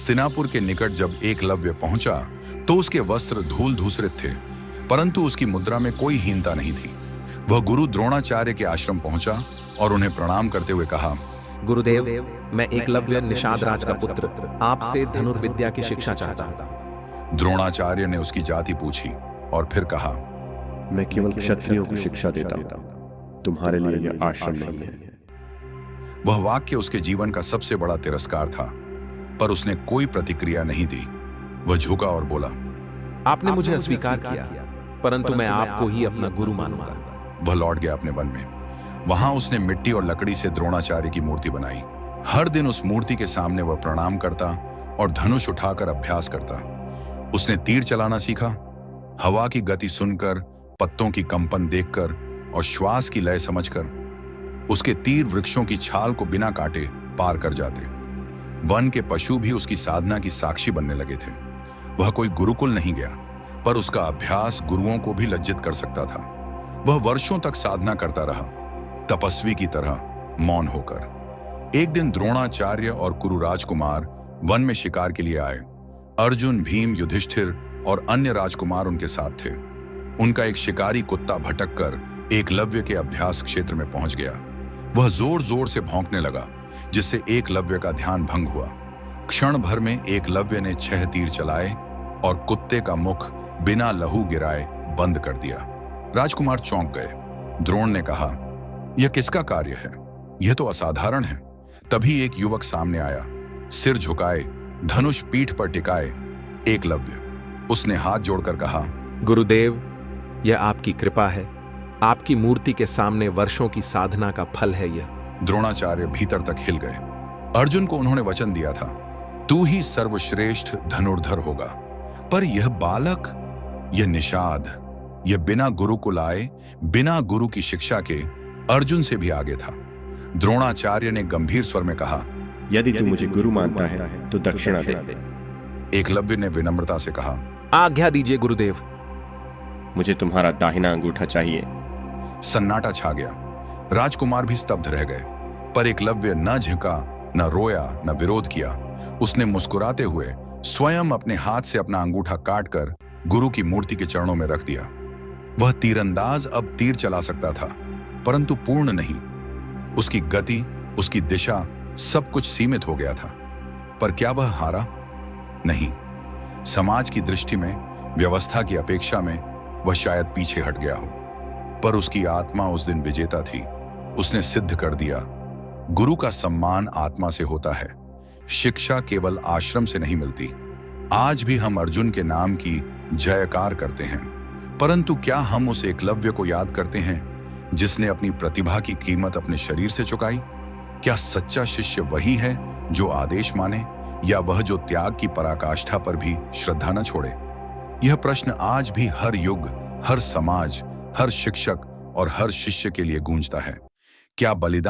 हस्तिनापुर के निकट जब एकलव्य पहुंचा तो उसके वस्त्र धूल धूसरित थे, परंतु उसकी मुद्रा में कोई हीनता नहीं थी। वह गुरु द्रोणाचार्य के आश्रम पहुंचा और उन्हें प्रणाम करते हुए कहा, गुरुदेव, मैं एकलव्य निषाद राज का पुत्र आपसे धनुर्विद्या की शिक्षा चाहता हूं। द्रोणाचार्य ने उसकी जाति पूछी और फिर कहा, मैं केवल क्षत्रियों को शिक्षा देता हूं, तुम्हारे लिए यह आश्रम नहीं है। वह वाक्य उसके जीवन का सबसे बड़ा तिरस्कार था, पर उसने कोई प्रतिक्रिया नहीं दी। वह झुका और बोला, आपने मुझे अस्वीकार किया, परंतु मैं आपको ही अपना गुरु मानूंगा। वह लौट गया अपने वन में। वहां उसने मिट्टी और लकड़ी से द्रोणाचार्य की मूर्ति बनाई। हर दिन उस मूर्ति के सामने वह प्रणाम करता और धनुष उठाकर अभ्यास करता। उसने तीर चलाना सीखा। हवा की गति सुनकर, पत्तों की कंपन देखकर और श्वास की लय समझकर उसके तीर वृक्षों की छाल को बिना काटे पार कर जाते। वन के पशु भी उसकी साधना की साक्षी बनने लगे थे। वह कोई गुरुकुल नहीं गया, पर उसका अभ्यास गुरुओं को भी लज्जित कर सकता था। वह वर्षों तक साधना करता रहा, तपस्वी की तरह मौन होकर। एक दिन द्रोणाचार्य और कुरु राजकुमार वन में शिकार के लिए आए। अर्जुन, भीम, युधिष्ठिर और अन्य राजकुमार उनके साथ थे। उनका एक शिकारी कुत्ता भटककर एकलव्य के अभ्यास क्षेत्र में पहुंच गया। वह जोर जोर से भौंकने लगा, जिससे एकलव्य का ध्यान भंग हुआ। क्षण भर में एकलव्य ने 6 तीर चलाए और कुत्ते का मुख बिना लहू गिराए बंद कर दिया। राजकुमार चौंक गए। द्रोण ने कहा, यह किसका कार्य है? यह तो असाधारण है। तभी एक युवक सामने आया, सिर झुकाए, धनुष पीठ पर टिकाए। एकलव्य। उसने हाथ जोड़कर कहा, गुरुदेव, यह आपकी कृपा है। आपकी मूर्ति के सामने वर्षों की साधना का फल है यह। द्रोणाचार्य भीतर तक हिल गए। अर्जुन को उन्होंने वचन दिया था, तू ही सर्वश्रेष्ठ धनुर्धर होगा। पर यह बालक, यह निषाद, यह बिना गुरुकुल आए, बिना गुरु की शिक्षा के अर्जुन से भी आगे था। द्रोणाचार्य ने गंभीर स्वर में कहा, यदि तू मुझे गुरु मानता है तो दक्षिणा दे। एकलव्य ने विनम्रता से कहा, आज्ञा दीजिए गुरुदेव। मुझे तुम्हारा दाहिना अंगूठा चाहिए। सन्नाटा छा गया। राजकुमार भी स्तब्ध रह गए, पर एकलव्य न झुका, न रोया, न विरोध किया। उसने मुस्कुराते हुए स्वयं अपने हाथ से अपना अंगूठा काटकर गुरु की मूर्ति के चरणों में रख दिया। वह तीरंदाज अब तीर चला सकता था, परंतु पूर्ण नहीं। उसकी गति, उसकी दिशा, सब कुछ सीमित हो गया था। पर क्या वह हारा? नहीं। समाज की दृष्टि में, व्यवस्था की अपेक्षा में वह शायद पीछे हट गया हो, पर उसकी आत्मा उस दिन विजेता थी। उसने सिद्ध कर दिया, गुरु का सम्मान आत्मा से होता है। शिक्षा केवल आश्रम से नहीं मिलती। आज भी हम अर्जुन के नाम की जयकार करते हैं, परंतु क्या हम उस एकलव्य को याद करते हैं जिसने अपनी प्रतिभा की कीमत अपने शरीर से चुकाई? क्या सच्चा शिष्य वही है जो आदेश माने, या वह जो त्याग की पराकाष्ठा पर भी श्रद्धा न छोड़े? यह प्रश्न आज भी हर युग, हर समाज, हर शिक्षक और हर शिष्य के लिए गूंजता है। क्या बलिदान